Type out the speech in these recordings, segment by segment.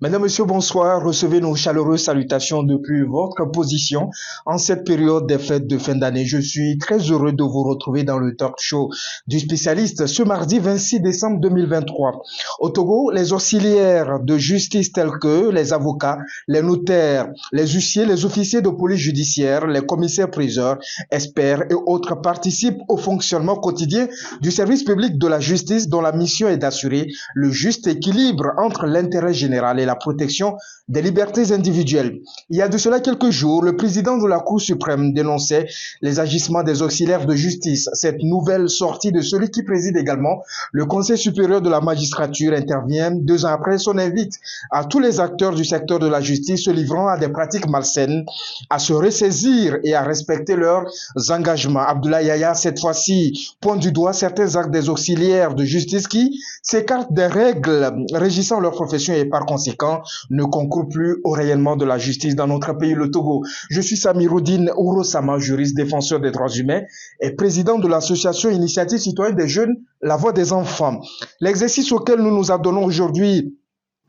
Mesdames, Messieurs, bonsoir. Recevez nos chaleureuses salutations depuis votre position en cette période des fêtes de fin d'année. Je suis très heureux de vous retrouver dans le talk show du spécialiste ce mardi 26 décembre 2023. Au Togo, les auxiliaires de justice tels que les avocats, les notaires, les huissiers, les officiers de police judiciaire, les commissaires-priseurs, experts et autres participent au fonctionnement quotidien du service public de la justice dont la mission est d'assurer le juste équilibre entre l'intérêt général et la protection des libertés individuelles. Il y a de cela quelques jours, le président de la Cour suprême dénonçait les agissements des auxiliaires de justice. Cette nouvelle sortie de celui qui préside également le Conseil supérieur de la magistrature intervient 2 ans après son invite à tous les acteurs du secteur de la justice se livrant à des pratiques malsaines, à se ressaisir et à respecter leurs engagements. Abdoulaye Yaya, cette fois-ci, pointe du doigt certains actes des auxiliaires de justice qui s'écartent des règles régissant leur profession et par conséquent ne concourent plus au rayonnement de la justice dans notre pays, le Togo. Je suis Samiroudine Ourosama, juriste défenseur des droits humains et président de l'association Initiative citoyenne des jeunes, La Voix des enfants. L'exercice auquel nous nous adonnons aujourd'hui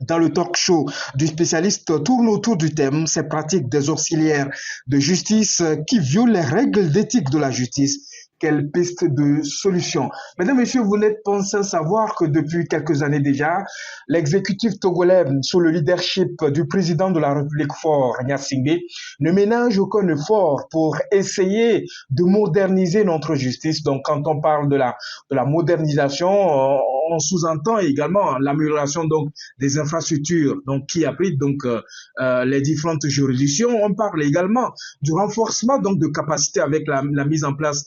dans le talk show du spécialiste tourne autour du thème, ces pratiques des auxiliaires de justice qui violent les règles d'éthique de la justice. Quelle piste de solution? Mesdames, Messieurs, vous n'êtes pas sans savoir que depuis quelques années déjà, l'exécutif togolais, sous le leadership du président de la République Faure Gnassingbé, ne ménage aucun effort pour essayer de moderniser notre justice. Donc, quand on parle de la modernisation, on sous-entend également l'amélioration donc des infrastructures donc qui abritent donc les différentes juridictions. On parle également du renforcement donc de capacités avec la mise en place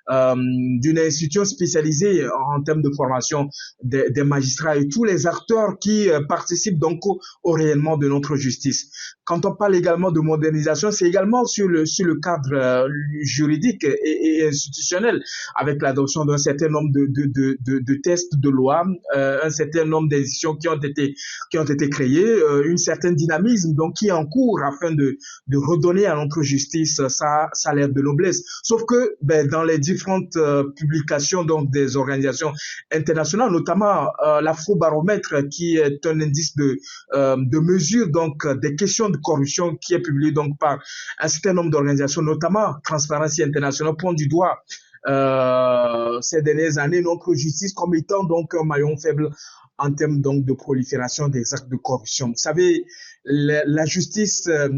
d'une institution spécialisée en termes de formation des magistrats et tous les acteurs qui participent donc au rayonnement de notre justice. Quand on parle également de modernisation, c'est également sur le cadre juridique et institutionnel, avec l'adoption d'un certain nombre de tests de loi, un certain nombre d'institutions qui ont été créées, une certaine dynamisme donc qui est en cours afin de redonner à notre justice sa lettre de noblesse. Sauf que dans les différentes publications donc des organisations internationales, notamment l'Afrobaromètre, qui est un indice de mesure donc des questions de corruption qui est publié donc par un certain nombre d'organisations, notamment Transparency International, pointe du doigt ces dernières années notre justice comme étant donc un maillon faible en termes donc de prolifération des actes de corruption. Vous savez, la justice est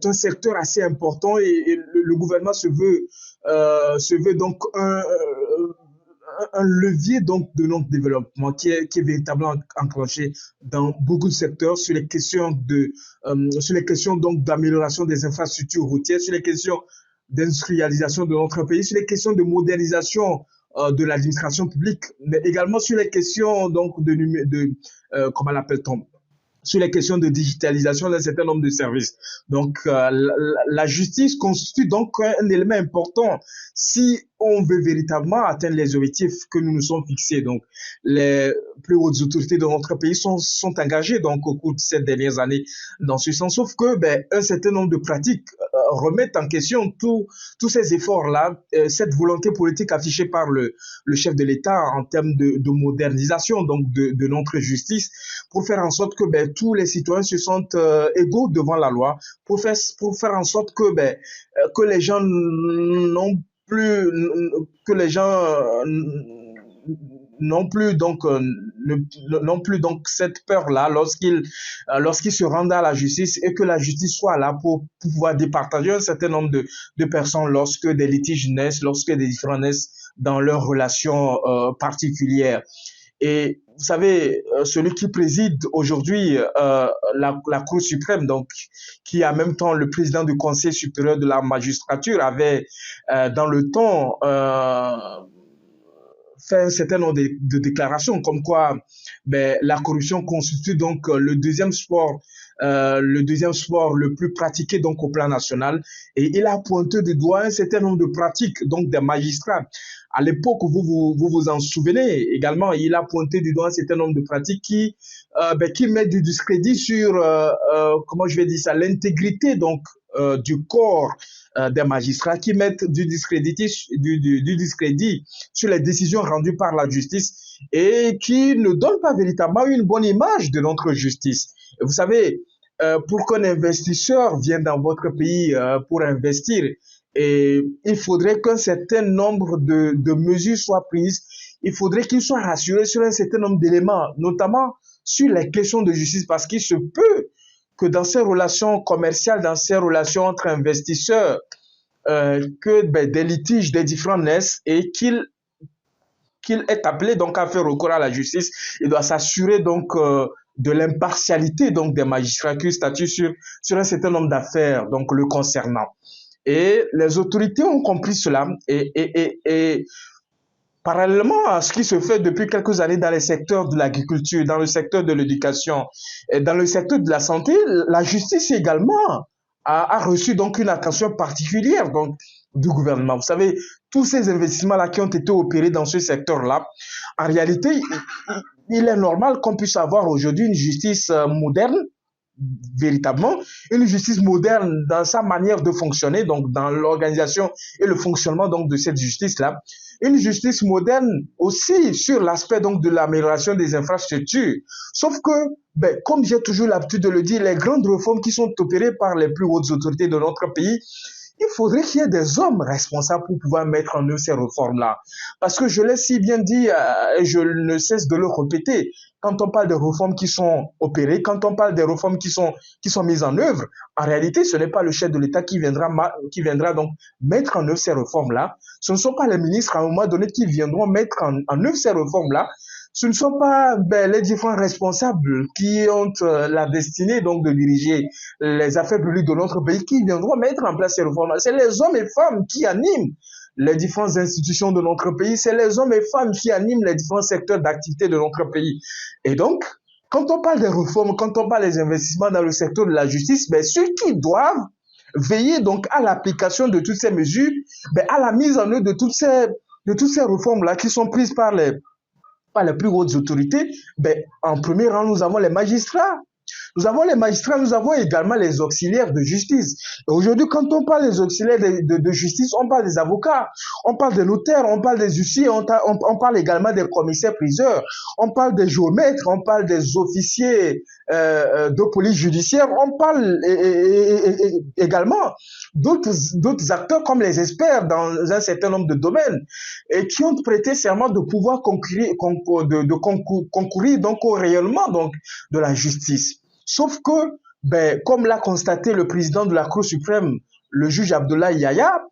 un secteur assez important et le gouvernement se veut donc un levier donc de notre développement qui est véritablement enclenché dans beaucoup de secteurs sur les questions donc d'amélioration des infrastructures routières, sur les questions d'industrialisation de notre pays, sur les questions de modernisation de l'administration publique, mais également sur les questions donc comment l'appelle-t-on, sur les questions de digitalisation d'un certain nombre de services. Donc, la justice constitue donc un élément important si on veut véritablement atteindre les objectifs que nous nous sommes fixés. Donc, les plus hautes autorités de notre pays sont engagées donc au cours de ces dernières années dans ce sens. Sauf que un certain nombre de pratiques remettent en question tous ces efforts-là, cette volonté politique affichée par le chef de l'État en termes de modernisation donc de notre justice, pour faire en sorte que tous les citoyens se sentent égaux devant la loi, pour faire en sorte que les gens n'ont plus que les gens non plus donc non plus donc cette peur là lorsqu'ils se rendent à la justice et que la justice soit là pour pouvoir départager un certain nombre de personnes lorsque des litiges naissent, lorsque des différends naissent dans leurs relations particulières. Et vous savez, celui qui préside aujourd'hui la Cour suprême, donc qui est en même temps le président du Conseil supérieur de la magistrature, avait dans le temps fait un certain nombre de déclarations comme quoi la corruption constitue donc le deuxième sport le plus pratiqué donc au plan national, et il a pointé du doigt un certain nombre de pratiques donc des magistrats. À l'époque, vous en souvenez également, il a pointé du doigt un certain nombre de pratiques qui mettent du discrédit sur comment je vais dire ça, l'intégrité donc du corps des magistrats qui mettent du discrédit sur les décisions rendues par la justice et qui ne donnent pas véritablement une bonne image de notre justice. Vous savez, pour qu'un investisseur vienne dans votre pays pour investir, et il faudrait qu'un certain nombre de mesures soient prises. Il faudrait qu'il soit rassuré sur un certain nombre d'éléments, notamment sur les questions de justice, parce qu'il se peut que dans ces relations commerciales, dans ces relations entre investisseurs, que des litiges, des différends naissent et qu'il est appelé donc à faire recours à la justice. Il doit s'assurer donc de l'impartialité donc des magistrats qui statuent sur un certain nombre d'affaires donc le concernant. Et les autorités ont compris cela et parallèlement à ce qui se fait depuis quelques années dans les secteurs de l'agriculture, dans le secteur de l'éducation et dans le secteur de la santé, la justice également a reçu donc une attention particulière donc, du gouvernement. Vous savez, tous ces investissements-là qui ont été opérés dans ce secteur-là, en réalité, il est normal qu'on puisse avoir aujourd'hui une justice moderne, véritablement, une justice moderne dans sa manière de fonctionner, donc dans l'organisation et le fonctionnement donc de cette justice-là. Une justice moderne aussi sur l'aspect donc de l'amélioration des infrastructures. Sauf que, comme j'ai toujours l'habitude de le dire, les grandes réformes qui sont opérées par les plus hautes autorités de notre pays, il faudrait qu'il y ait des hommes responsables pour pouvoir mettre en œuvre ces réformes-là. Parce que je l'ai si bien dit, et je ne cesse de le répéter, quand on parle de réformes qui sont opérées, quand on parle des réformes qui sont mises en œuvre, en réalité, ce n'est pas le chef de l'État qui viendra donc mettre en œuvre ces réformes-là. Ce ne sont pas les ministres à un moment donné qui viendront mettre en œuvre ces réformes-là. Ce ne sont pas les différents responsables qui ont la destinée donc de diriger les affaires publiques de notre pays qui viendront mettre en place ces réformes. C'est les hommes et femmes qui animent les différentes institutions de notre pays. C'est les hommes et femmes qui animent les différents secteurs d'activité de notre pays. Et donc, quand on parle des réformes, quand on parle des investissements dans le secteur de la justice, ceux qui doivent veiller donc à l'application de toutes ces mesures, à la mise en œuvre de toutes ces réformes-là qui sont prises par les plus hautes autorités, en premier rang, nous avons les magistrats. Nous avons les magistrats, nous avons également les auxiliaires de justice. Aujourd'hui, quand on parle des auxiliaires de justice, on parle des avocats, on parle des notaires, on parle des huissiers, on parle également des commissaires-priseurs, on parle des géomètres, on parle des officiers de police judiciaire, on parle également d'autres acteurs comme les experts dans un certain nombre de domaines et qui ont prêté serment de pouvoir concourir donc au rayonnement donc de la justice. Sauf que, comme l'a constaté le président de la Cour suprême, le juge Abdoulaye Yahya,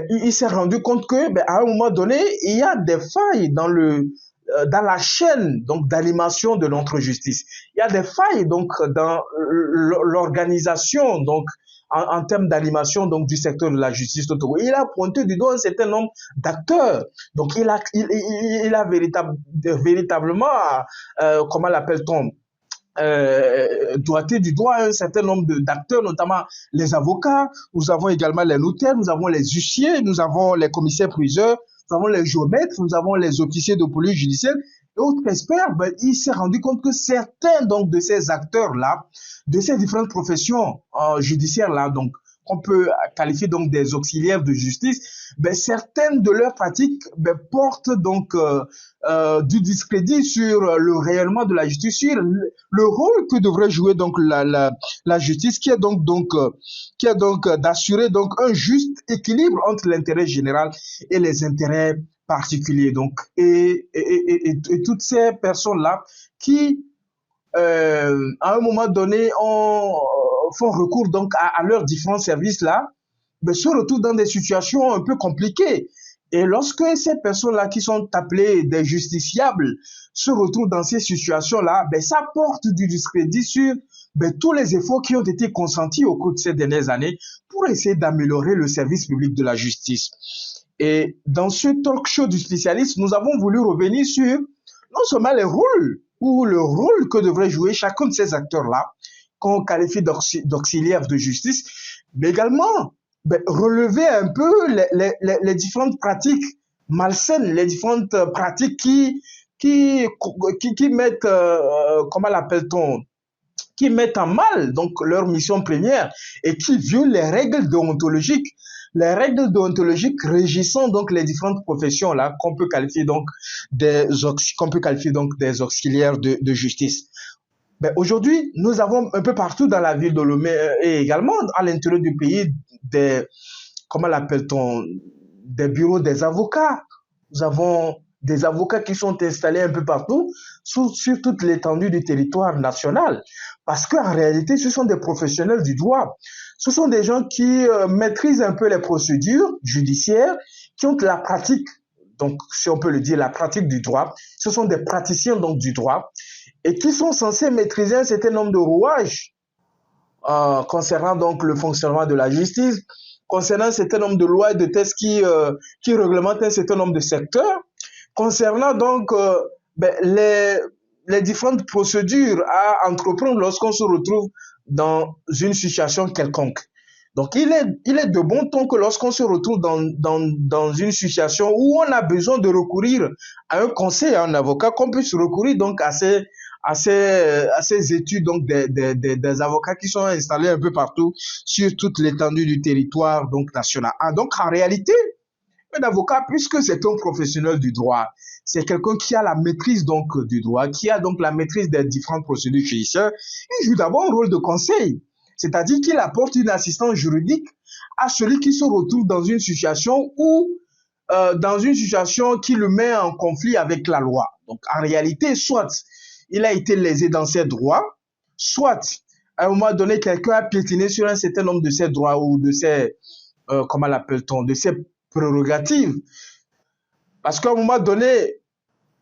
il s'est rendu compte que, à un moment donné, il y a des failles dans la chaîne donc d'animation de notre justice. Il y a des failles donc dans l'organisation donc en termes d'animation donc du secteur de la justice. Il a pointé du doigt un certain nombre d'acteurs. Donc il a véritablement comment l'appelle-t-on, doigté du doigt un certain nombre d'acteurs, notamment les avocats, nous avons également les notaires, nous avons les huissiers, nous avons les commissaires-priseurs, nous avons les géomètres, nous avons les officiers de police judiciaire et autres experts. Il s'est rendu compte que certains donc de ces acteurs-là, de ces différentes professions judiciaires-là, donc qu'on peut qualifier donc des auxiliaires de justice, certaines de leurs pratiques portent donc du discrédit sur le rayonnement de la justice, sur le rôle que devrait jouer donc la justice, qui est donc d'assurer donc un juste équilibre entre l'intérêt général et les intérêts particuliers. Donc et toutes ces personnes-là qui à un moment donné font recours donc à leurs différents services-là, se retrouvent dans des situations un peu compliquées. Et lorsque ces personnes-là qui sont appelées des justiciables se retrouvent dans ces situations-là, ça porte du discrédit sur tous les efforts qui ont été consentis au cours de ces dernières années pour essayer d'améliorer le service public de la justice. Et dans ce talk show du spécialiste, nous avons voulu revenir sur non seulement les rôles ou le rôle que devrait jouer chacun de ces acteurs-là, qu'on qualifie d'auxiliaires de justice, mais également relever un peu les différentes pratiques malsaines, les différentes pratiques qui mettent, comment l'appelle-t-on, qui mettent en mal donc leur mission première et qui violent les règles déontologiques régissant donc les différentes professions là qu'on peut qualifier donc des auxiliaires de justice. Ben, aujourd'hui, nous avons un peu partout dans la ville de Lomé et également à l'intérieur du pays des, comment l'appelle-t-on, des bureaux des avocats. Nous avons des avocats qui sont installés un peu partout sur toute l'étendue du territoire national. Parce qu'en réalité, ce sont des professionnels du droit. Ce sont des gens qui maîtrisent un peu les procédures judiciaires, qui ont la pratique, donc si on peut le dire, la pratique du droit. Ce sont des praticiens donc du droit et qui sont censés maîtriser un certain nombre de rouages concernant donc le fonctionnement de la justice, concernant un certain nombre de lois et de textes qui réglementent un certain nombre de secteurs, concernant donc les différentes procédures à entreprendre lorsqu'on se retrouve dans une situation quelconque. Donc, il est de bon ton que lorsqu'on se retrouve dans une situation où on a besoin de recourir à un conseil, à un avocat, qu'on puisse recourir donc à ces études donc des avocats qui sont installés un peu partout sur toute l'étendue du territoire donc national. Ah, donc, en réalité, un avocat, puisque c'est un professionnel du droit, c'est quelqu'un qui a la maîtrise donc du droit, qui a donc la maîtrise des différentes procédures judiciaires, il joue d'abord un rôle de conseil. C'est-à-dire qu'il apporte une assistance juridique à celui qui se retrouve dans une situation qui le met en conflit avec la loi. Donc, en réalité, soit il a été lésé dans ses droits, soit, à un moment donné, quelqu'un a piétiné sur un certain nombre de ses droits ou de ses, comment l'appelle-t-on, de ses prérogatives. Parce qu'à un moment donné,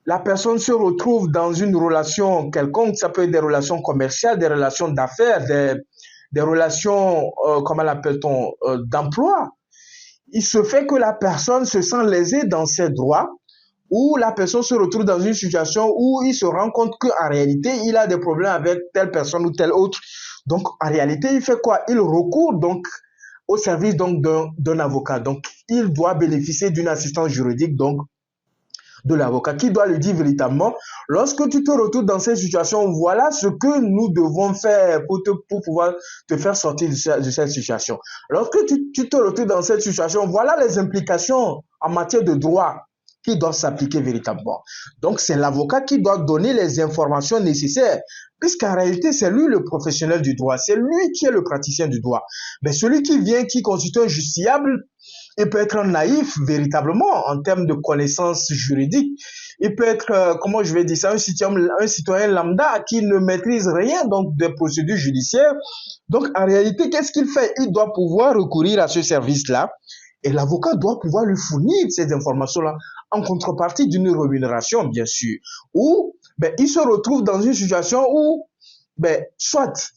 la personne se retrouve dans une relation quelconque, ça peut être des relations commerciales, des relations d'affaires, des relations, comment l'appelle-t-on, d'emploi. Il se fait que la personne se sent lésée dans ses droits, ou la personne se retrouve dans une situation où il se rend compte qu'en réalité, il a des problèmes avec telle personne ou telle autre. Donc, en réalité, il fait quoi? Il recourt donc au service donc d'un avocat. Donc, il doit bénéficier d'une assistance juridique donc de l'avocat qui doit lui dire véritablement, lorsque tu te retrouves dans cette situation, voilà ce que nous devons faire pour pouvoir te faire sortir de cette situation. Lorsque tu te retrouves dans cette situation, voilà les implications en matière de droit qui doivent s'appliquer véritablement. Donc, c'est l'avocat qui doit donner les informations nécessaires, puisqu'en réalité, c'est lui le professionnel du droit, c'est lui qui est le praticien du droit. Mais celui qui vient, qui constitue un justiciable, il peut être un naïf véritablement en termes de connaissances juridiques. Il peut être, comment je vais dire ça, un citoyen lambda qui ne maîtrise rien donc des procédures judiciaires. Donc, en réalité, qu'est-ce qu'il fait? Il doit pouvoir recourir à ce service-là et l'avocat doit pouvoir lui fournir ces informations-là en contrepartie d'une rémunération, bien sûr. Ou il se retrouve dans une situation où soit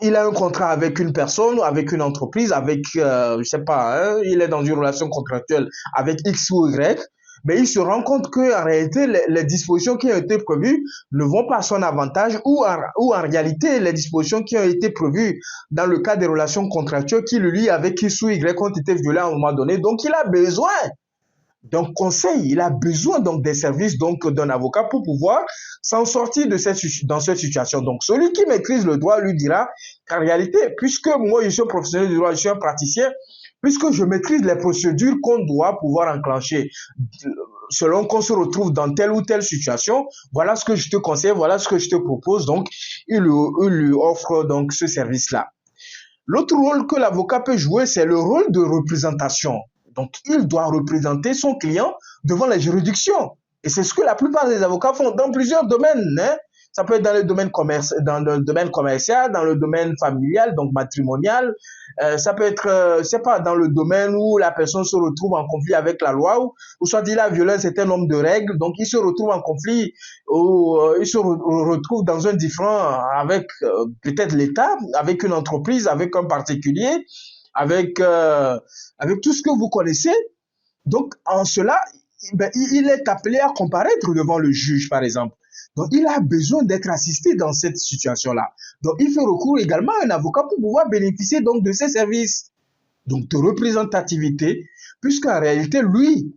il a un contrat avec une personne, avec une entreprise, avec, je sais pas, il est dans une relation contractuelle avec X ou Y, mais il se rend compte qu'en réalité, les dispositions qui ont été prévues ne vont pas à son avantage ou en réalité, les dispositions qui ont été prévues dans le cas des relations contractuelles qui lui avec X ou Y ont été violées à un moment donné. Donc, il a besoin d'un conseil, il a besoin donc des services donc d'un avocat pour pouvoir s'en sortir dans cette situation. Donc, celui qui maîtrise le droit lui dira qu'en réalité, puisque moi je suis un professionnel du droit, je suis un praticien, puisque je maîtrise les procédures qu'on doit pouvoir enclencher selon qu'on se retrouve dans telle ou telle situation, voilà ce que je te conseille, voilà ce que je te propose. Donc, il lui offre donc ce service-là. L'autre rôle que l'avocat peut jouer, c'est le rôle de représentation. Donc, il doit représenter son client devant les juridictions. Et c'est ce que la plupart des avocats font dans plusieurs domaines. Ça peut être dans le domaine commercial, dans le domaine familial, donc matrimonial. Ça peut être, c'est pas dans le domaine où la personne se retrouve en conflit avec la loi, ou soit il a violé un certain nombre de règles, donc il se retrouve en conflit, ou il se retrouve dans un différend avec peut-être l'État, avec une entreprise, avec un particulier, avec tout ce que vous connaissez. Donc, en cela, il est appelé à comparaître devant le juge, par exemple. Donc, il a besoin d'être assisté dans cette situation-là. Donc, il fait recours également à un avocat pour pouvoir bénéficier donc de ces services, donc de représentativité, puisqu'en réalité, lui,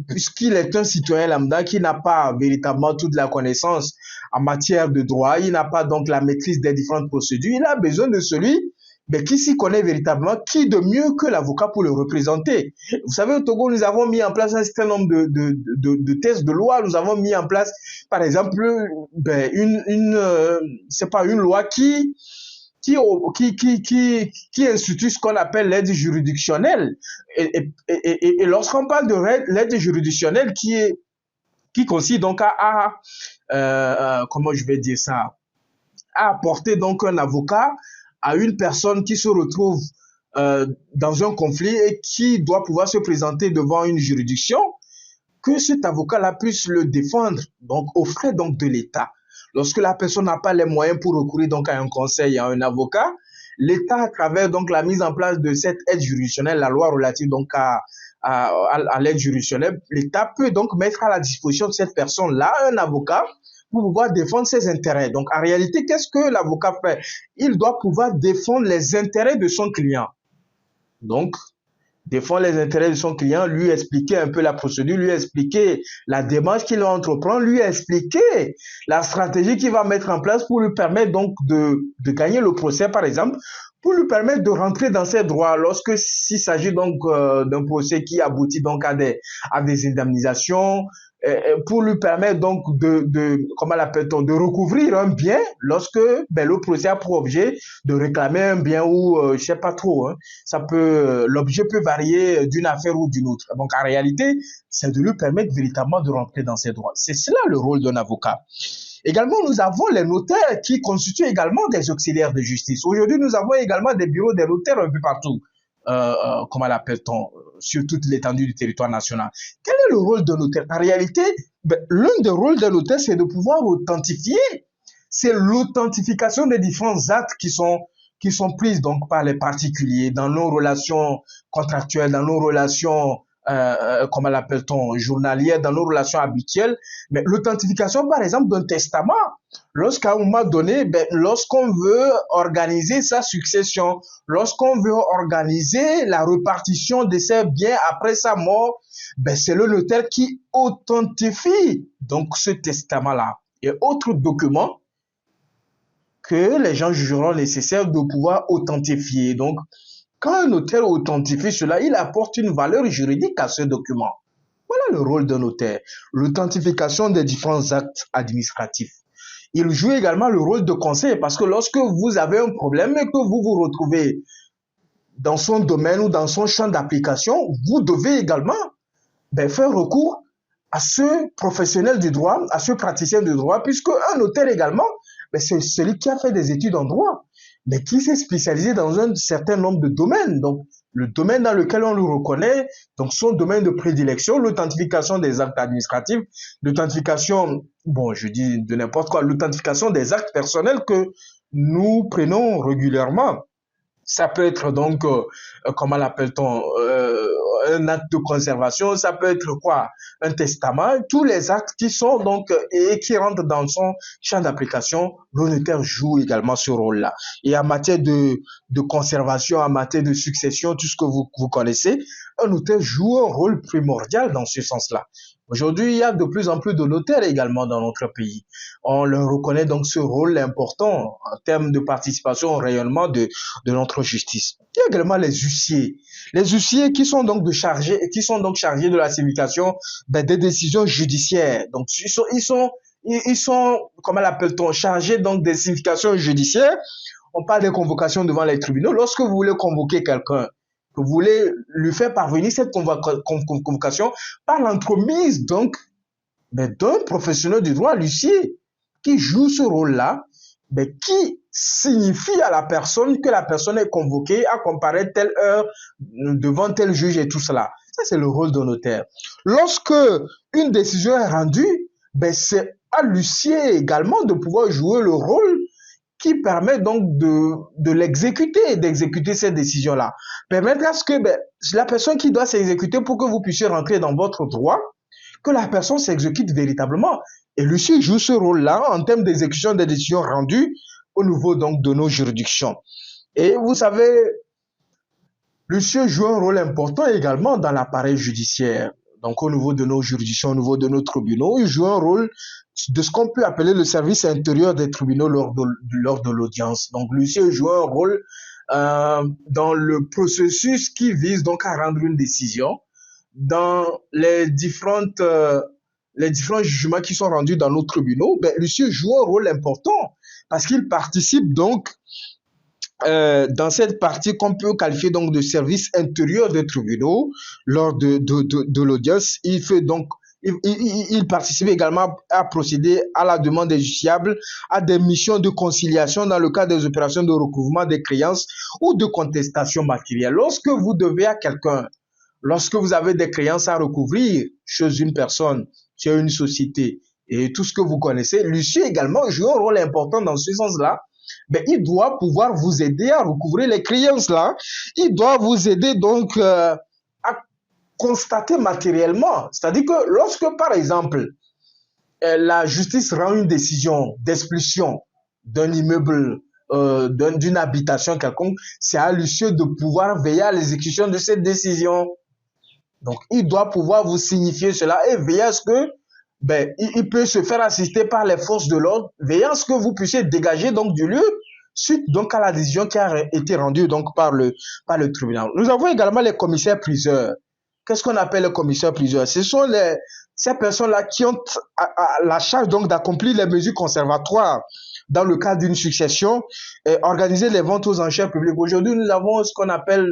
puisqu'il est un citoyen lambda qui n'a pas véritablement toute la connaissance en matière de droit, il n'a pas donc la maîtrise des différentes procédures, il a besoin de celui mais qui s'y connaît véritablement, qui de mieux que l'avocat pour le représenter. Vous savez, au Togo, nous avons mis en place un certain nombre de tests de loi, nous avons mis en place, par exemple, c'est pas une loi qui institue ce qu'on appelle l'aide juridictionnelle. Et lorsqu'on parle de l'aide juridictionnelle qui consiste donc comment je vais dire ça, à apporter donc un avocat à une personne qui se retrouve dans un conflit et qui doit pouvoir se présenter devant une juridiction, que cet avocat-là puisse le défendre, donc aux frais donc de l'État. Lorsque la personne n'a pas les moyens pour recourir donc à un conseil, à un avocat, l'État, à travers donc la mise en place de cette aide juridictionnelle, la loi relative donc à l'aide juridictionnelle, l'État peut donc mettre à la disposition de cette personne-là un avocat pour pouvoir défendre ses intérêts. Donc, en réalité, qu'est-ce que l'avocat fait? Il doit pouvoir défendre les intérêts de son client. Donc, défendre les intérêts de son client, lui expliquer un peu la procédure, lui expliquer la démarche qu'il va entreprendre, lui expliquer la stratégie qu'il va mettre en place pour lui permettre donc de gagner le procès, par exemple, pour lui permettre de rentrer dans ses droits lorsque s'il s'agit donc d'un procès qui aboutit donc à des indemnisations, pour lui permettre donc comment l'appelle-t-on, de recouvrir un bien lorsque le procès a pour objet de réclamer un bien ou je sais pas trop, hein, l'objet peut varier d'une affaire ou d'une autre. Donc en réalité, c'est de lui permettre véritablement de rentrer dans ses droits. C'est cela le rôle d'un avocat. Également, nous avons les notaires qui constituent également des auxiliaires de justice. Aujourd'hui, nous avons également des bureaux des notaires un peu partout. Comment l'appelle-t-on, sur toute l'étendue du territoire national. Quel est le rôle d'un notaire? En réalité, l'un des rôles d'un notaire, c'est de pouvoir authentifier. C'est l'authentification des différents actes qui sont prises donc par les particuliers dans nos relations contractuelles, dans nos relations comment l'appelle-t-on, journalières, dans nos relations habituelles. Mais l'authentification, par exemple, d'un testament, lorsqu'à un moment donné, lorsqu'on veut organiser sa succession, lorsqu'on veut organiser la répartition de ses biens après sa mort, c'est le notaire qui authentifie donc ce testament-là. Et autres documents que les gens jugeront nécessaire de pouvoir authentifier. Donc, quand un notaire authentifie cela, il apporte une valeur juridique à ce document. Voilà le rôle d'un notaire, l'authentification des différents actes administratifs. Il joue également le rôle de conseil parce que lorsque vous avez un problème et que vous vous retrouvez dans son domaine ou dans son champ d'application, vous devez également faire recours à ce professionnel du droit, à ce praticien du droit, puisque un notaire également, c'est celui qui a fait des études en droit, mais qui s'est spécialisé dans un certain nombre de domaines. Donc, le domaine dans lequel on le reconnaît, donc son domaine de prédilection, l'authentification des actes administratifs, l'authentification, je dis de n'importe quoi, l'authentification des actes personnels que nous prenons régulièrement. Ça peut être donc, comment l'appelle-t-on, un acte de conservation, ça peut être quoi? Un testament, tous les actes qui sont donc, et qui rentrent dans son champ d'application, le notaire joue également ce rôle-là. Et en matière de conservation, en matière de succession, tout ce que vous connaissez, un notaire joue un rôle primordial dans ce sens-là. Aujourd'hui, il y a de plus en plus de notaires également dans notre pays. On leur reconnaît donc ce rôle important en termes de participation au rayonnement de notre justice. Il y a également les huissiers. Les huissiers qui sont donc chargés de la signification des décisions judiciaires. Donc, ils sont, comment l'appelle-t-on, chargés donc des significations judiciaires. On parle des convocations devant les tribunaux. Lorsque vous voulez convoquer quelqu'un, que vous voulez lui faire parvenir cette convocation par l'entremise donc d'un professionnel du droit, l'huissier, qui joue ce rôle-là, qui signifie à la personne que la personne est convoquée à comparaître telle heure devant tel juge et tout cela. Ça, c'est le rôle d'un notaire. Lorsque une décision est rendue, c'est à l'huissier également de pouvoir jouer le rôle qui permet donc d'exécuter cette décision-là. Permettre à ce que la personne qui doit s'exécuter pour que vous puissiez rentrer dans votre droit, que la personne s'exécute véritablement. Et l'huissier joue ce rôle-là en termes d'exécution des décisions rendues au niveau donc de nos juridictions. Et vous savez, l'huissier joue un rôle important également dans l'appareil judiciaire. donc au niveau de nos juridictions, au niveau de nos tribunaux, il joue un rôle de ce qu'on peut appeler le service intérieur des tribunaux lors de l'audience. Donc l'huissier joue un rôle dans le processus qui vise donc à rendre une décision dans les différents jugements qui sont rendus dans nos tribunaux. Ben, l'huissier joue un rôle important parce qu'il participe donc dans cette partie qu'on peut qualifier donc de service intérieur des tribunaux lors de l'audience. Il participe également à procéder à la demande des justiciables à des missions de conciliation dans le cadre des opérations de recouvrement des créances ou de contestation matérielle. Lorsque vous devez à quelqu'un, lorsque vous avez des créances à recouvrir chez une personne, chez une société et tout ce que vous connaissez, l'huissier également joue un rôle important dans ce sens-là. Mais il doit pouvoir vous aider à recouvrir les créances là. Il doit vous aider donc à constater matériellement. C'est-à-dire que lorsque, par exemple, la justice rend une décision d'expulsion d'un immeuble, d'une habitation quelconque, c'est à l'huissier de pouvoir veiller à l'exécution de cette décision. Donc, il doit pouvoir vous signifier cela et veiller à ce que il peut se faire assister par les forces de l'ordre, veillant à ce que vous puissiez dégager donc du lieu suite donc à la décision qui a été rendue donc par le tribunal. Nous avons également les commissaires-priseurs. Qu'est-ce qu'on appelle les commissaires-priseurs? Ce sont ces personnes-là qui ont la charge donc d'accomplir les mesures conservatoires dans le cadre d'une succession et organiser les ventes aux enchères publiques. Aujourd'hui, nous avons ce qu'on appelle,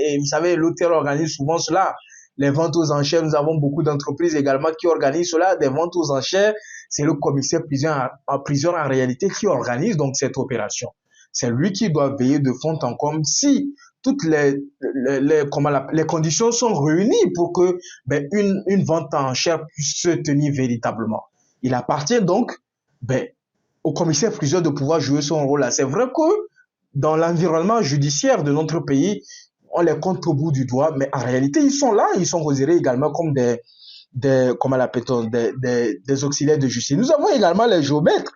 et vous savez, l'auteur organise souvent cela, les ventes aux enchères. Nous avons beaucoup d'entreprises également qui organisent cela, des ventes aux enchères. C'est le commissaire-priseur en réalité qui organise donc cette opération. C'est lui qui doit veiller de fond en comble si toutes les conditions sont réunies pour que une vente en enchères puisse se tenir véritablement. Il appartient donc au commissaire-priseur de pouvoir jouer son rôle là. C'est vrai que dans l'environnement judiciaire de notre pays, on les compte au bout du doigt, mais en réalité, ils sont là, ils sont considérés également comme des auxiliaires de justice. Nous avons également les géomètres.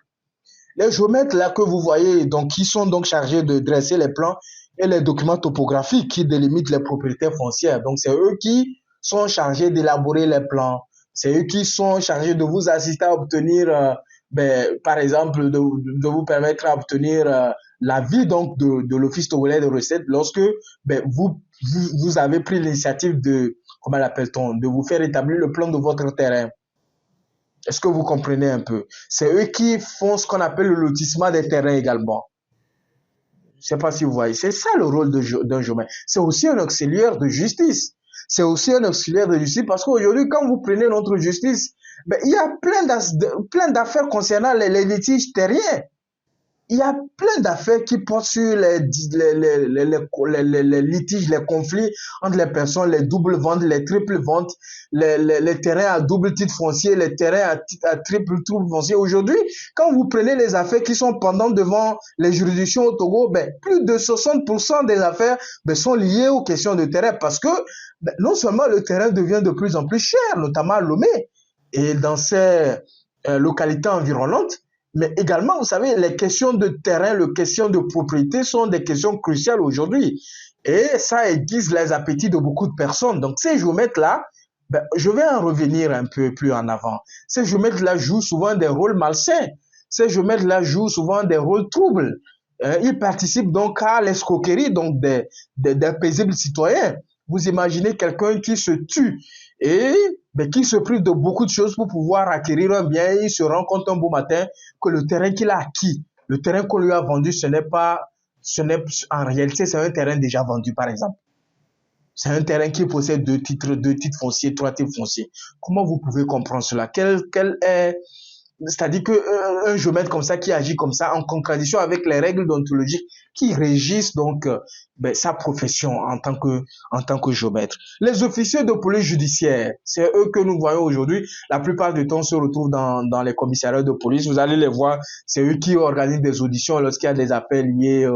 Les géomètres là que vous voyez, donc, qui sont donc chargés de dresser les plans et les documents topographiques qui délimitent les propriétés foncières. Donc, c'est eux qui sont chargés d'élaborer les plans. C'est eux qui sont chargés de vous assister à obtenir, par exemple, de vous permettre à obtenir l'avis donc de l'Office togolais de recettes lorsque vous avez pris l'initiative de, comment l'appelle-t-on, de vous faire établir le plan de votre terrain. Est-ce que vous comprenez un peu? C'est eux qui font ce qu'on appelle le lotissement des terrains également. Je ne sais pas si vous voyez. C'est ça le rôle d'un géomètre. C'est aussi un auxiliaire de justice. C'est aussi un auxiliaire de justice parce qu'aujourd'hui, quand vous prenez notre justice, il y a plein d'affaires concernant les litiges terriens. Il y a plein d'affaires qui portent sur les litiges, les conflits entre les personnes, les doubles ventes, les triples ventes, les terrains à double titre foncier, les terrains à triple foncier. Aujourd'hui, quand vous prenez les affaires qui sont pendantes devant les juridictions au Togo, plus de 60% des affaires sont liées aux questions de terrain parce que non seulement le terrain devient de plus en plus cher, notamment à Lomé et dans ces localités environnantes, mais également, vous savez, les questions de terrain, les questions de propriété sont des questions cruciales aujourd'hui. Et ça aiguise les appétits de beaucoup de personnes. Donc, ces géomètres-là, je vais en revenir un peu plus en avant. Ces géomètres-là jouent souvent des rôles malsains. Ces géomètres-là jouent souvent des rôles troubles. Ils participent donc à l'escroquerie donc des paisibles citoyens. Vous imaginez quelqu'un qui se tue et qui se prive de beaucoup de choses pour pouvoir acquérir un bien. Il se rend compte un beau matin que le terrain qu'il a acquis, le terrain qu'on lui a vendu, en réalité, c'est un terrain déjà vendu, par exemple. C'est un terrain qui possède deux titres fonciers, 3 titres fonciers. Comment vous pouvez comprendre cela? C'est-à-dire qu'un géomètre comme ça, qui agit comme ça, en contradiction avec les règles déontologiques qui régissent donc sa profession en tant que géomètre. Les officiers de police judiciaire, c'est eux que nous voyons aujourd'hui. La plupart du temps, se retrouvent dans les commissariats de police. Vous allez les voir, c'est eux qui organisent des auditions lorsqu'il y a des affaires liées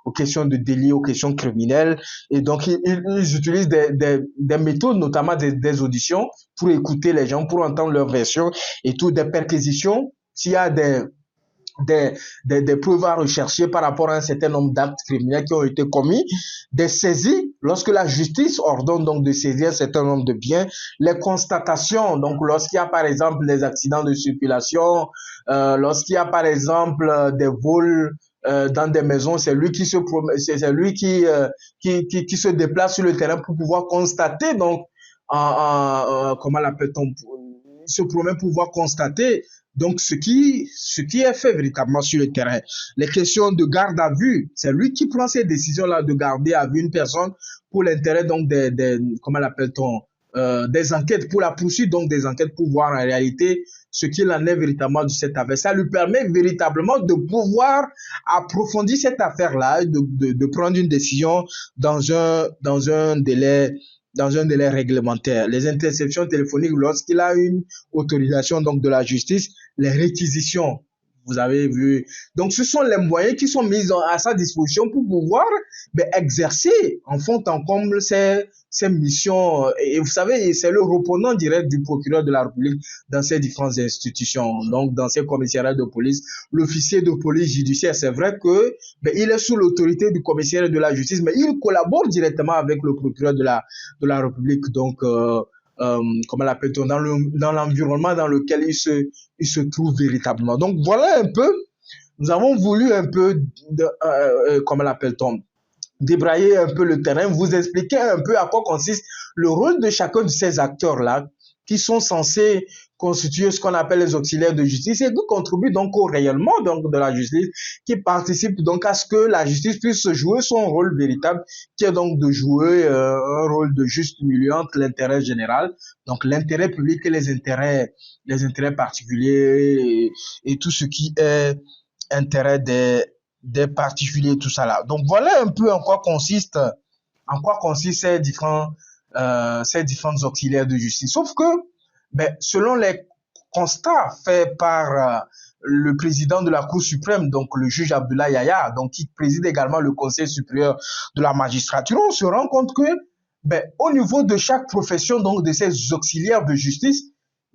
aux questions de délit, aux questions criminelles. Et donc, ils utilisent des méthodes, notamment des auditions, pour écouter les gens, pour entendre leur version et tout, des perquisitions. S'il y a des preuves à rechercher par rapport à un certain nombre d'actes criminels qui ont été commis, des saisies lorsque la justice ordonne donc de saisir un certain nombre de biens, les constatations, donc lorsqu'il y a par exemple des accidents de circulation, lorsqu'il y a par exemple des vols dans des maisons, c'est lui qui se c'est lui qui se déplace sur le terrain pour pouvoir constater donc comment l'appelle-t-on, il se promène pour pouvoir constater donc ce qui est fait véritablement sur le terrain. Les questions de garde à vue, c'est lui qui prend ces décisions-là de garder à vue une personne pour l'intérêt donc comment l'appelle-t-on, des enquêtes, pour la poursuite donc des enquêtes pour voir en réalité ce qu'il en est véritablement de cette affaire. Ça lui permet véritablement de pouvoir approfondir cette affaire-là, de prendre une décision dans un délai réglementaire. Les interceptions téléphoniques, lorsqu'il a une autorisation donc de la justice, les réquisitions, vous avez vu. Donc, ce sont les moyens qui sont mis à sa disposition pour pouvoir exercer en fond en comble ces missions. Et vous savez, c'est le répondant direct du procureur de la République dans ces différentes institutions. Donc, dans ces commissariats de police, l'officier de police judiciaire, c'est vrai que il est sous l'autorité du commissaire de la justice, mais il collabore directement avec le procureur de la République. Donc, comment l'appelle-t-on, dans l'environnement dans lequel il se trouve véritablement. Donc voilà un peu, nous avons voulu un peu, comment l'appelle-t-on, débrayer un peu le terrain, vous expliquer un peu à quoi consiste le rôle de chacun de ces acteurs-là qui sont censés constituer ce qu'on appelle les auxiliaires de justice et qui contribuent donc au rayonnement donc de la justice, qui participent donc à ce que la justice puisse jouer son rôle véritable, qui est donc de jouer un rôle de juste milieu entre l'intérêt général, donc l'intérêt public et les intérêts particuliers et tout ce qui est intérêt des particuliers, tout ça là. Donc voilà un peu en quoi consistent ces différents auxiliaires de justice. Sauf que, selon les constats faits par le président de la Cour suprême, donc le juge Abdoulaye Yaya, donc qui préside également le Conseil supérieur de la magistrature, on se rend compte que, au niveau de chaque profession, donc de ces auxiliaires de justice,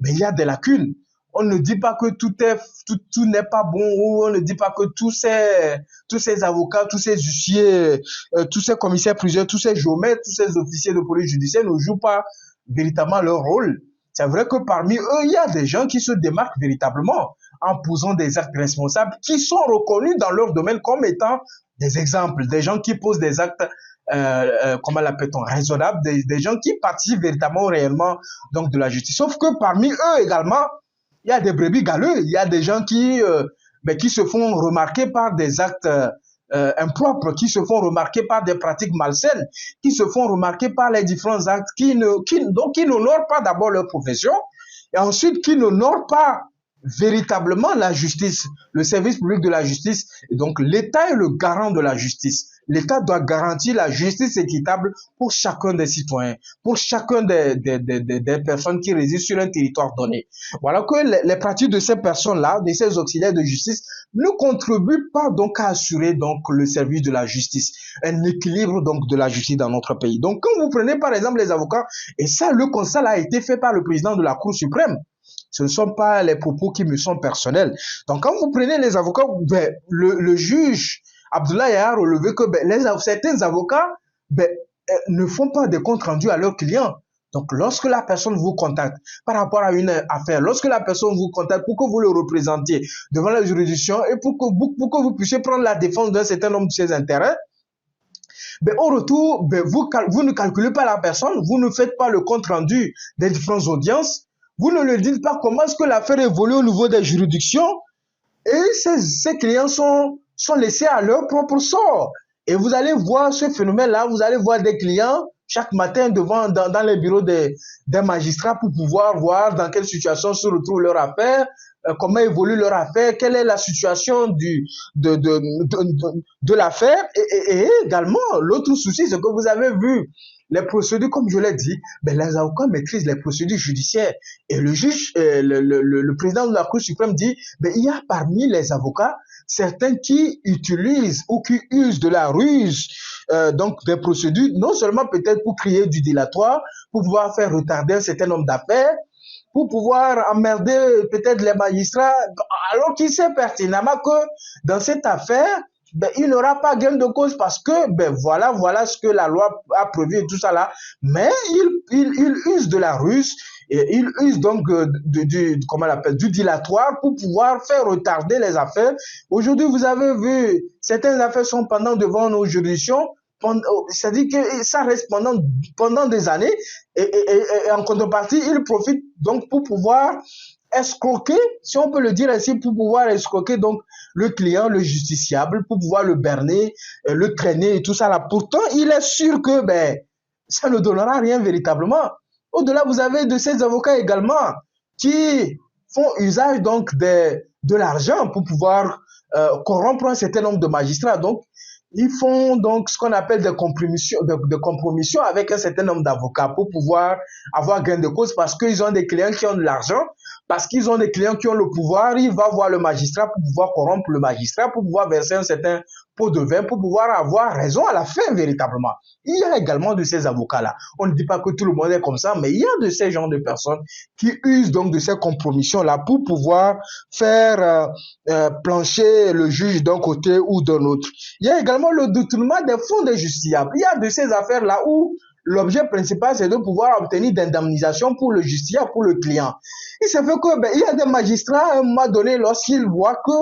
il y a des lacunes. On ne dit pas que tout n'est pas bon, ou on ne dit pas que tous ces avocats, tous ces huissiers, tous ces commissaires priseurs, tous ces géomètres, tous ces officiers de police judiciaire ne jouent pas véritablement leur rôle. C'est vrai que parmi eux, il y a des gens qui se démarquent véritablement en posant des actes responsables qui sont reconnus dans leur domaine comme étant des exemples, des gens qui posent des actes comment l'appelle-t-on, raisonnables, des gens qui participent véritablement réellement donc de la justice. Sauf que parmi eux également, il y a des brebis galeux, il y a des gens qui se font remarquer par des actes impropres, qui se font remarquer par des pratiques malsaines, qui se font remarquer par les différents actes qui n'honorent pas d'abord leur profession et ensuite qui n'honorent pas véritablement la justice, le service public de la justice. Et donc l'État est le garant de la justice. L'État doit garantir la justice équitable pour chacun des citoyens, pour chacun des personnes qui résident sur un territoire donné. Voilà que les pratiques de ces personnes-là, de ces auxiliaires de justice, ne contribuent pas donc à assurer donc le service de la justice, un équilibre donc de la justice dans notre pays. Donc quand vous prenez par exemple les avocats, et ça le constat a été fait par le président de la Cour suprême, ce ne sont pas les propos qui me sont personnels. Donc quand vous prenez les avocats, le juge Abdoulaye a relevé que certains avocats ne font pas des comptes rendus à leurs clients. Donc, lorsque la personne vous contacte par rapport à une affaire, lorsque la personne vous contacte pour que vous le représentiez devant la juridiction et pour que vous puissiez prendre la défense d'un certain nombre de ses intérêts, au retour, vous ne calculez pas la personne, vous ne faites pas le compte rendu des différentes audiences, vous ne le dites pas comment est-ce que l'affaire évolue au niveau des juridictions et ces clients sont laissés à leur propre sort. Et vous allez voir ce phénomène-là, vous allez voir des clients chaque matin dans les bureaux des magistrats pour pouvoir voir dans quelle situation se retrouve leur affaire, comment évolue leur affaire, quelle est la situation de l'affaire. Et également, l'autre souci, c'est que vous avez vu les procédures, comme je l'ai dit, les avocats maîtrisent les procédures judiciaires. Et le juge, le président de la Cour suprême dit, il y a parmi les avocats certains qui utilisent ou qui usent de la ruse, donc des procédures, non seulement peut-être pour créer du dilatoire, pour pouvoir faire retarder un certain nombre d'affaires, pour pouvoir emmerder peut-être les magistrats, alors qu'il sait pertinemment que dans cette affaire, ben, il n'aura pas gain de cause parce que, ben, voilà ce que la loi a prévu et tout ça là. Mais il use de la ruse et il use donc comment on appelle, du dilatoire pour pouvoir faire retarder les affaires. Aujourd'hui, vous avez vu, certaines affaires sont pendant devant nos juridictions. C'est-à-dire que ça reste pendant des années et en contrepartie, il profite donc pour pouvoir escroquer, si on peut le dire ainsi, pour pouvoir escroquer donc le client, le justiciable, pour pouvoir le berner, le traîner et tout ça là. Pourtant, il est sûr que ben, ça ne donnera rien véritablement. Au-delà, vous avez de ces avocats également qui font usage donc de l'argent pour pouvoir corrompre un certain nombre de magistrats. Donc, ils font donc ce qu'on appelle des compromissions avec un certain nombre d'avocats pour pouvoir avoir gain de cause parce qu'ils ont des clients qui ont de l'argent, parce qu'ils ont des clients qui ont le pouvoir. Il va voir le magistrat pour pouvoir corrompre le magistrat, pour pouvoir verser un certain pot de vin, pour pouvoir avoir raison à la fin véritablement. Il y a également de ces avocats-là. On ne dit pas que tout le monde est comme ça, mais il y a de ces genres de personnes qui usent donc de ces compromissions-là pour pouvoir faire plancher le juge d'un côté ou d'un autre. Il y a également le détournement des fonds des justiciables. Il y a de ces affaires-là où l'objet principal, c'est de pouvoir obtenir d'indemnisation pour le justiciable, pour le client. Il se fait que, ben, il y a des magistrats, à un moment donné, lorsqu'ils voient que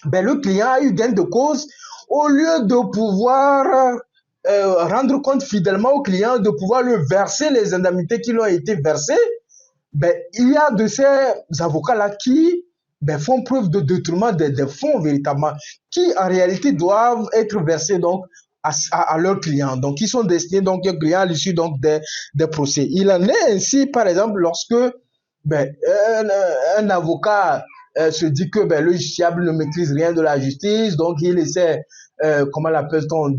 ben, le client a eu gain de cause, au lieu de pouvoir rendre compte fidèlement au client, de pouvoir lui verser les indemnités qui lui ont été versées, ben, il y a de ces avocats-là qui ben, font preuve de détournement des fonds véritablement, qui en réalité doivent être versés donc à leurs clients. Donc, ils sont destinés donc aux clients à l'issue donc des procès. Il en est ainsi, par exemple, lorsque ben, un avocat se dit que ben, le justiciable ne maîtrise rien de la justice, donc il essaie, comment l'appelle-t-on,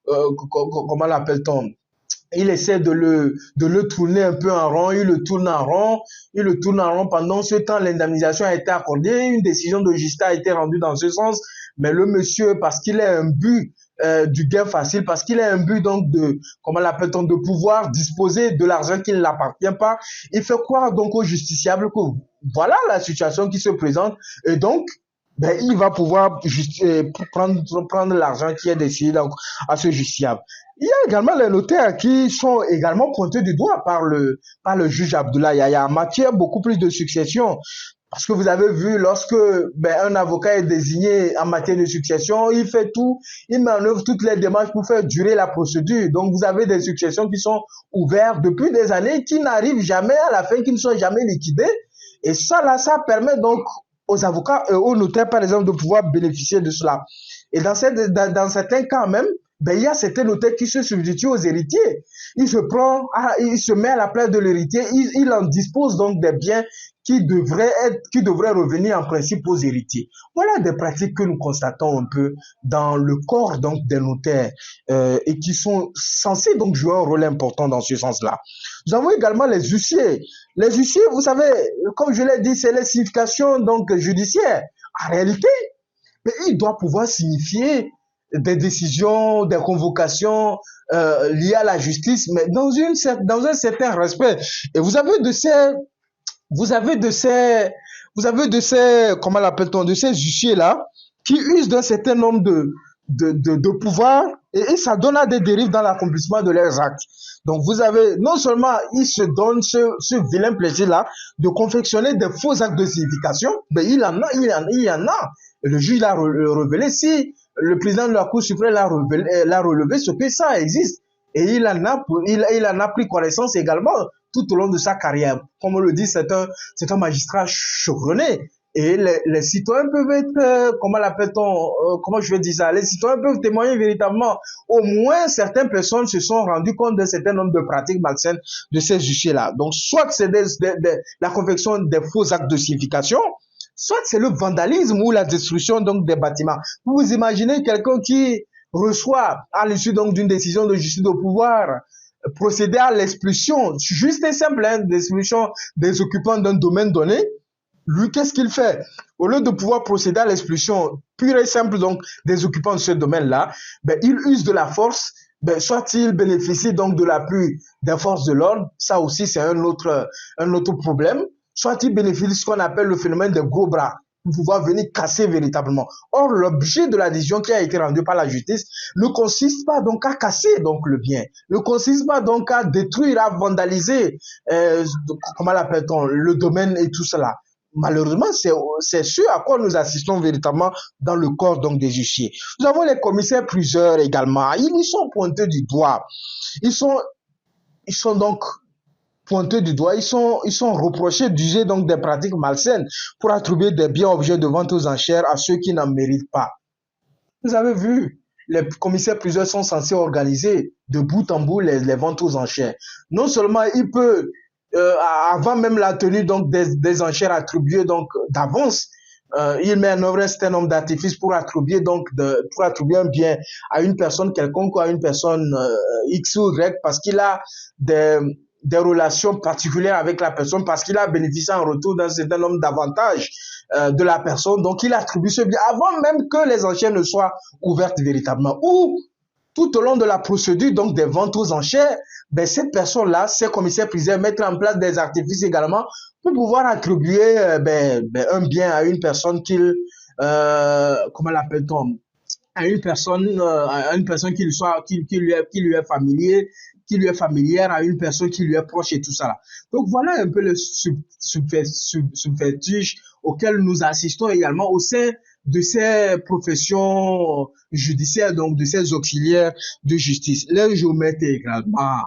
comment l'appelle-t-on, il essaie de le tourner un peu en rond, il le tourne en rond. Pendant ce temps, l'indemnisation a été accordée, une décision de justice a été rendue dans ce sens, mais le monsieur, parce qu'il a un but du gain facile, parce qu'il a un but donc comment l'appelle-t-on, de pouvoir disposer de l'argent qui ne l'appartient pas, il fait croire donc au justiciable que voilà la situation qui se présente, et donc ben, il va pouvoir prendre l'argent qui est décidé donc, à ce justiciable. Il y a également les notaires qui sont également pointés du doigt par le juge Abdoulaye Yahya en matière beaucoup plus de succession. Parce que vous avez vu, lorsque ben, un avocat est désigné en matière de succession, il fait tout, il met en œuvre toutes les démarches pour faire durer la procédure. Donc, vous avez des successions qui sont ouvertes depuis des années, qui n'arrivent jamais à la fin, qui ne sont jamais liquidées. Et ça, là, ça permet donc aux avocats, aux notaires, par exemple, de pouvoir bénéficier de cela. Et dans certains cas même, ben, il y a certains notaires qui se substituent aux héritiers. Il se met à la place de l'héritier, il en dispose donc des biens qui devraient revenir en principe aux héritiers. Voilà des pratiques que nous constatons un peu dans le corps donc des notaires et qui sont censés donc jouer un rôle important dans ce sens-là. Nous avons également les huissiers. Les huissiers, vous savez, comme je l'ai dit, c'est les significations donc judiciaires. En réalité, mais il doit pouvoir signifier des décisions, des convocations liées à la justice, mais dans un certain respect. Et vous avez de ces, comment l'appelle-t-on, de ces huissiers-là qui usent d'un certain nombre de pouvoirs et ça donne à des dérives dans l'accomplissement de leurs actes. Donc vous avez, non seulement ils se donnent ce vilain plaisir-là de confectionner des faux actes de signification, mais il y en a. Le juge l'a révélé, si le président de la Cour suprême l'a relevé, ce que ça existe. Et il en a pris connaissance également tout au long de sa carrière. Comme on le dit, c'est un magistrat chevronné. Et les citoyens peuvent être, comment l'appelle-t-on, comment je vais dire ça, les citoyens peuvent témoigner véritablement. Au moins, certaines personnes se sont rendues compte d'un certain nombre de pratiques malsaines de ces huissiers-là. Donc, soit c'est la confection des faux actes de signification, soit c'est le vandalisme ou la destruction donc des bâtiments. Vous imaginez quelqu'un qui reçoit, à l'issue donc d'une décision de justice de pouvoir, procéder à l'expulsion, juste et simple, hein, l'expulsion des occupants d'un domaine donné. Lui, qu'est-ce qu'il fait? Au lieu de pouvoir procéder à l'expulsion pure et simple donc des occupants de ce domaine-là, ben, il use de la force, ben, soit il bénéficie donc de l'appui des forces de l'ordre, ça aussi c'est un autre problème, soit il bénéficie de ce qu'on appelle le phénomène des gros bras. pour pouvoir venir casser véritablement. Or, l'objet de la décision qui a été rendue par la justice ne consiste pas donc à casser donc le bien, ne consiste pas donc à détruire, à vandaliser, comment l'appelle-t-on, le domaine et tout cela. Malheureusement, c'est ce à quoi nous assistons véritablement dans le corps donc des huissiers. Nous avons les commissaires priseurs également. Ils sont pointés du doigt. Ils sont donc pointés du doigt. Ils sont reprochés d'user donc des pratiques malsaines pour attribuer des biens objets de vente aux enchères à ceux qui n'en méritent pas. Vous avez vu, les commissaires priseurs sont censés organiser de bout en bout les ventes aux enchères. Non seulement il peut avant même la tenue donc des enchères attribuées donc d'avance, il met en œuvre un certain nombre d'artifices pour attribuer un bien à une personne quelconque ou à une personne X ou Y parce qu'il a des relations particulières avec la personne, parce qu'il a bénéficié en retour d'un certain nombre d'avantages de la personne. Donc il attribue ce bien avant même que les enchères ne soient ouvertes véritablement. Ou tout au long de la procédure donc des ventes aux enchères, ben, cette personne-là, ces commissaires priseurs mettent en place des artifices également pour pouvoir attribuer un bien à une personne comment l'appelle-t-on, à une personne qui lui est familier, qui lui est familière, à une personne qui lui est proche et tout ça là. Donc voilà un peu le subterfuge auquel nous assistons également au sein de ces professions judiciaires, donc de ces auxiliaires de justice. Les géomètres également,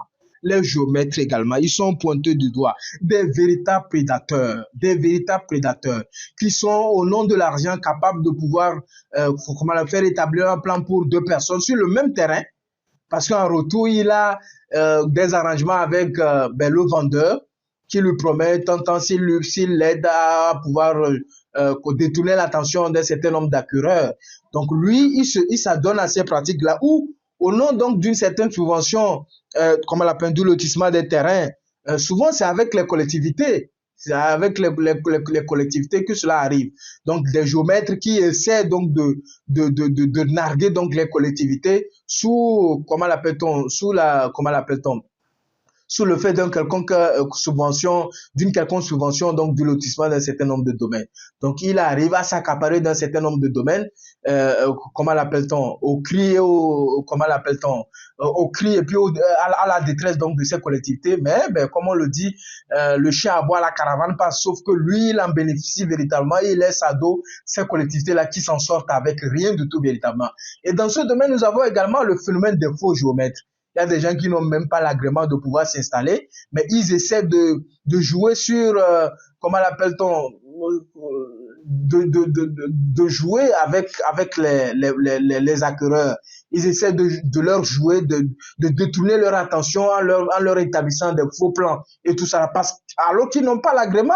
ils sont pointés du doigt, des véritables prédateurs qui sont au nom de l'argent capables de pouvoir faire établir un plan pour deux personnes sur le même terrain, parce qu'en retour, il a des arrangements avec le vendeur qui lui promet, tant s'il l'aide à pouvoir détourner l'attention d'un certain nombre d'acquéreurs. Donc lui, il s'adonne à ces pratiques-là où, au nom donc d'une certaine subvention, comme on l'appelle, du lotissement des terrains, souvent c'est avec les collectivités. C'est avec les collectivités que cela arrive. Donc, des géomètres qui essaient donc de narguer donc les collectivités sous, comment l'appelle-t-on, sous le fait d'une quelconque subvention donc du lotissement d'un certain nombre de domaines. Donc, il arrive à s'accaparer d'un certain nombre de domaines, comment l'appelle-t-on, au cri et puis à la détresse donc de ces collectivités. Mais, comme on le dit, le chien aboie, la caravane passe, sauf que lui, il en bénéficie véritablement, il laisse à dos ces collectivités-là qui s'en sortent avec rien du tout véritablement. Et dans ce domaine, nous avons également le phénomène des faux géomètres. Il y a des gens qui n'ont même pas l'agrément de pouvoir s'installer, mais ils essaient de jouer sur, comment l'appelle-t-on, de jouer avec les acquéreurs. Ils essaient de leur jouer, de détourner leur attention en leur établissant des faux plans et tout ça, alors qu'ils n'ont pas l'agrément.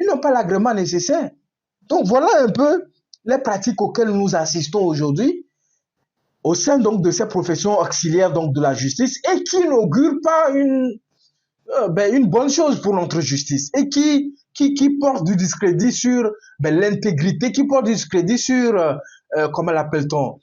Ils n'ont pas l'agrément nécessaire. Donc voilà un peu les pratiques auxquelles nous assistons aujourd'hui au sein donc de ces professions auxiliaires donc de la justice et qui n'augurent pas une bonne chose pour notre justice et qui porte du discrédit sur l'intégrité, qui porte du discrédit sur, comment l'appelle-t-on,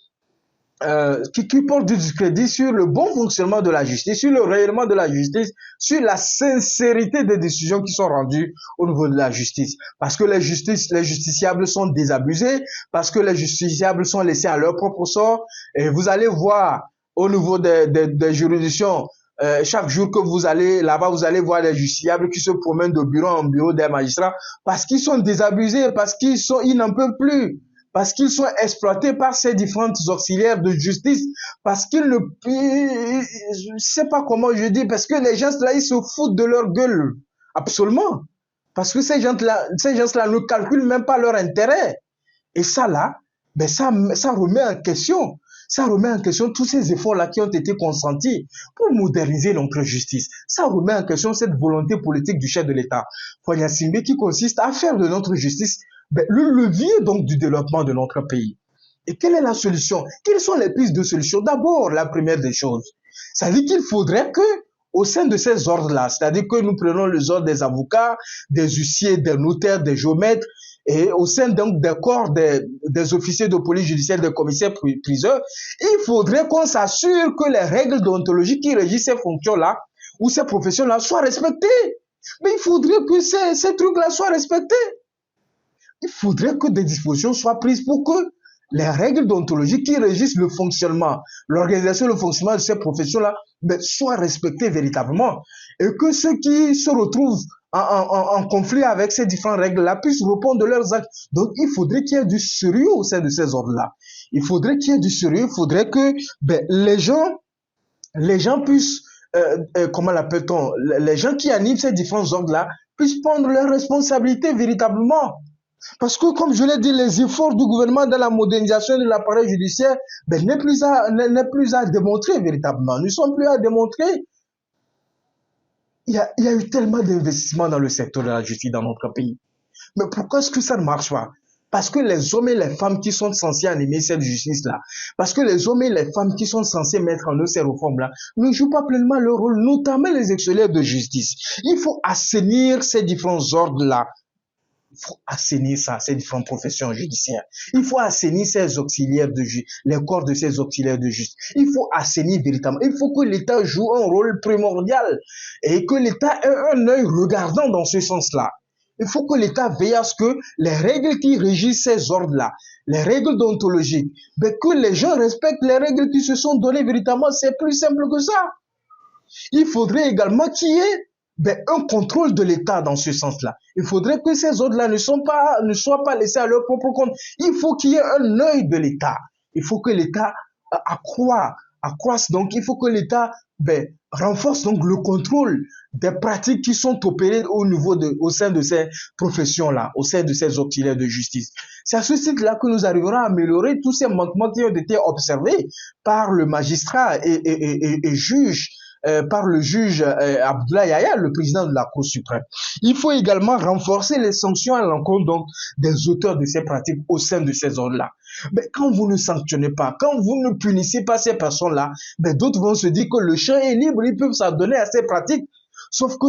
qui porte du discrédit sur le bon fonctionnement de la justice, sur le rayonnement de la justice, sur la sincérité des décisions qui sont rendues au niveau de la justice. Parce que les justiciables sont désabusés, parce que les justiciables sont laissés à leur propre sort. Et vous allez voir au niveau des juridictions, chaque jour que vous allez là-bas, vous allez voir les justiciables qui se promènent de bureau en bureau des magistrats parce qu'ils sont désabusés, parce ils n'en peuvent plus. Parce qu'ils sont exploités par ces différentes auxiliaires de justice, parce qu'ils ne, je sais pas comment je dis, parce que les gens-là, ils se foutent de leur gueule. Absolument. Parce que ces gens-là ne calculent même pas leur intérêt. Et ça, là, ça remet en question. Ça remet en question tous ces efforts-là qui ont été consentis pour moderniser notre justice. Ça remet en question cette volonté politique du chef de l'État, Fagna Simbe, qui consiste à faire de notre justice le levier donc du développement de notre pays. Et quelle est la solution? Quelles sont les pistes de solution? D'abord, la première des choses, ça veut dire qu'il faudrait que, au sein de ces ordres-là, c'est-à-dire que nous prenons les ordres des avocats, des huissiers, des notaires, des géomètres, et au sein donc des corps des officiers de police judiciaire, des commissaires priseurs, il faudrait qu'on s'assure que les règles déontologiques qui régissent ces fonctions-là ou ces professions-là soient respectées. Mais il faudrait que ces trucs-là soient respectés. il faudrait que des dispositions soient prises pour que les règles d'ontologie qui régissent le fonctionnement, l'organisation, le fonctionnement de ces professions-là soient respectées véritablement. Et que ceux qui se retrouvent en conflit avec ces différentes règles-là puissent répondre de leurs actes. Donc, il faudrait qu'il y ait du sérieux au sein de ces ordres-là. Il faudrait qu'il y ait du sérieux, il faudrait que les gens puissent, comment l'appelle-t-on, les gens qui animent ces différents ordres-là puissent prendre leurs responsabilités véritablement. Parce que, comme je l'ai dit, les efforts du gouvernement dans la modernisation de l'appareil judiciaire n'est plus à démontrer véritablement. Nous ne sommes plus à démontrer. Il y a eu tellement d'investissements dans le secteur de la justice dans notre pays. Mais pourquoi est-ce que ça ne marche pas? Parce que les hommes et les femmes qui sont censés animer cette justice-là, parce que les hommes et les femmes qui sont censés mettre en œuvre ces réformes-là, ne jouent pas pleinement leur rôle, notamment les auxiliaires de justice. Il faut assainir ces différents ordres-là. Il faut assainir ça, ces différentes professions judiciaires. Il faut assainir ces auxiliaires de justice, les corps de ces auxiliaires de justice. Il faut assainir véritablement. Il faut que l'État joue un rôle primordial et que l'État ait un œil regardant dans ce sens-là. Il faut que l'État veille à ce que les règles qui régissent ces ordres-là, les règles d'ontologie, que les gens respectent les règles qui se sont données véritablement. C'est plus simple que ça. Il faudrait également qu'il y ait un contrôle de l'État dans ce sens-là. Il faudrait que ces ordres-là ne soient pas laissés à leur propre compte. Il faut qu'il y ait un œil de l'État. Il faut que l'État accroisse. Donc, il faut que l'État renforce donc le contrôle des pratiques qui sont opérées au sein de ces professions-là, au sein de ces auxiliaires de justice. C'est à ce titre-là que nous arriverons à améliorer tous ces manquements qui ont été observés par le magistrat et juge, par le juge Abdoulaye Yahya, le président de la Cour suprême. Il faut également renforcer les sanctions à l'encontre donc des auteurs de ces pratiques au sein de ces ordres-là. Mais quand vous ne sanctionnez pas, quand vous ne punissez pas ces personnes-là, d'autres vont se dire que le champ est libre, ils peuvent s'adonner à ces pratiques. Sauf que,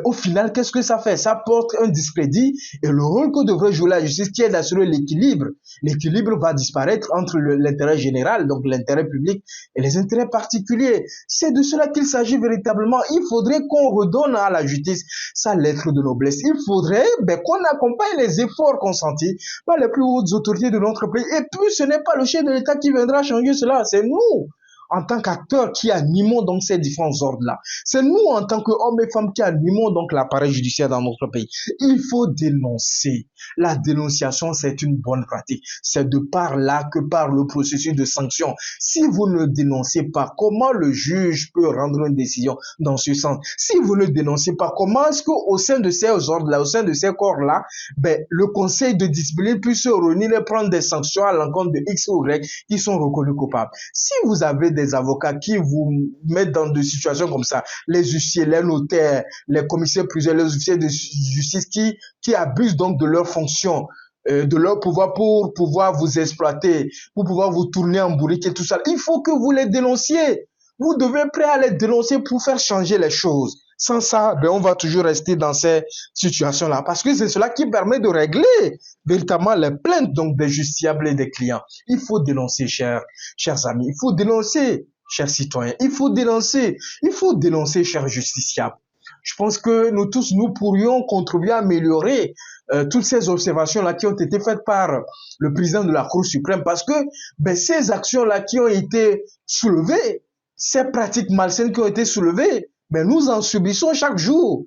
au final, qu'est-ce que ça fait? Ça porte un discrédit et le rôle que devrait jouer la justice qui est d'assurer l'équilibre. L'équilibre va disparaître entre l'intérêt général, donc l'intérêt public, et les intérêts particuliers. C'est de cela qu'il s'agit véritablement. Il faudrait qu'on redonne à la justice sa lettre de noblesse. Il faudrait qu'on accompagne les efforts consentis par les plus hautes autorités de notre pays. Et puis, ce n'est pas le chef de l'État qui viendra changer cela, c'est nous. En tant qu'acteurs qui animons donc ces différents ordres-là. C'est nous, en tant qu'hommes et femmes, qui animons donc l'appareil judiciaire dans notre pays. Il faut dénoncer. La dénonciation, c'est une bonne pratique. C'est de par là que par le processus de sanction. Si vous ne dénoncez pas, comment le juge peut rendre une décision dans ce sens? Si vous ne dénoncez pas, comment est-ce qu'au sein de ces ordres-là, au sein de ces corps-là, le conseil de discipline puisse se réunir et prendre des sanctions à l'encontre de X ou Y qui sont reconnus coupables? Si vous avez des avocats qui vous mettent dans des situations comme ça, les huissiers, les notaires, les commissaires priseurs, les officiers de justice qui abusent donc de leurs fonctions, de leur pouvoir pour pouvoir vous exploiter, pour pouvoir vous tourner en bourrique et tout ça, il faut que vous les dénonciez. Vous devez être prêt à les dénoncer pour faire changer les choses. Sans ça, on va toujours rester dans ces situations-là. Parce que c'est cela qui permet de régler véritablement les plaintes donc des justiciables et des clients. Il faut dénoncer, chers amis. Il faut dénoncer, chers citoyens. Il faut dénoncer, chers justiciables. Je pense que nous tous, nous pourrions contribuer à améliorer toutes ces observations-là qui ont été faites par le président de la Cour suprême. Parce que ces actions-là qui ont été soulevées, ces pratiques malsaines qui ont été soulevées, nous en subissons chaque jour.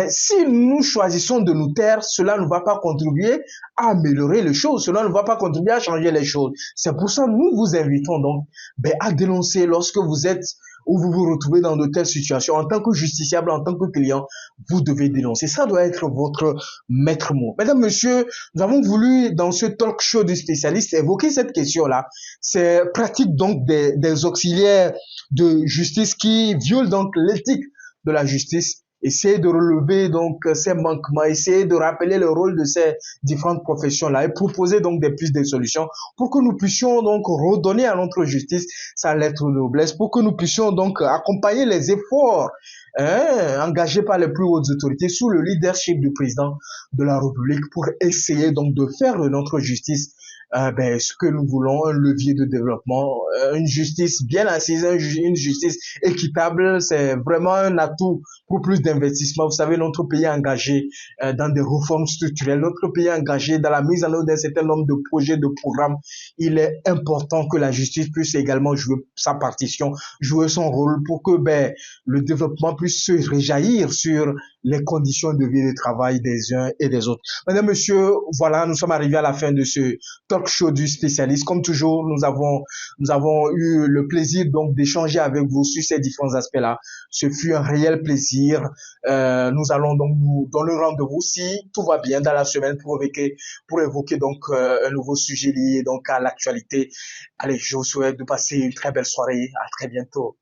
Si nous choisissons de nous taire, cela ne va pas contribuer à améliorer les choses, cela ne va pas contribuer à changer les choses. C'est pour ça que nous vous invitons donc à dénoncer lorsque vous êtes ou vous vous retrouvez dans de telles situations. En tant que justiciable, en tant que client, vous devez dénoncer. Ça doit être votre maître mot. Mesdames, messieurs, nous avons voulu, dans ce talk show du spécialiste, évoquer cette question-là. C'est pratique donc des auxiliaires de justice qui violent donc l'éthique de la justice. Essayer de relever donc ces manquements, essayer de rappeler le rôle de ces différentes professions-là et proposer donc des pistes de solutions pour que nous puissions donc redonner à notre justice sa lettre de noblesse, pour que nous puissions donc accompagner les efforts engagés par les plus hautes autorités sous le leadership du président de la République pour essayer donc de faire de notre justice ce que nous voulons, un levier de développement, une justice bien assise, une justice équitable, c'est vraiment un atout pour plus d'investissement. Vous savez, notre pays est engagé dans des réformes structurelles, notre pays est engagé dans la mise en œuvre d'un certain nombre de projets, de programmes. Il est important que la justice puisse également jouer sa partition, jouer son rôle pour que le développement puisse se réjaillir sur les conditions de vie et de travail des uns et des autres. Mesdames, Messieurs, voilà, nous sommes arrivés à la fin de ce talk show du spécialiste. Comme toujours, nous avons eu le plaisir donc d'échanger avec vous sur ces différents aspects-là. Ce fut un réel plaisir. Nous allons donc nous donner rendez-vous si tout va bien dans la semaine pour évoquer donc un nouveau sujet lié donc à l'actualité. Allez, je vous souhaite de passer une très belle soirée. À très bientôt.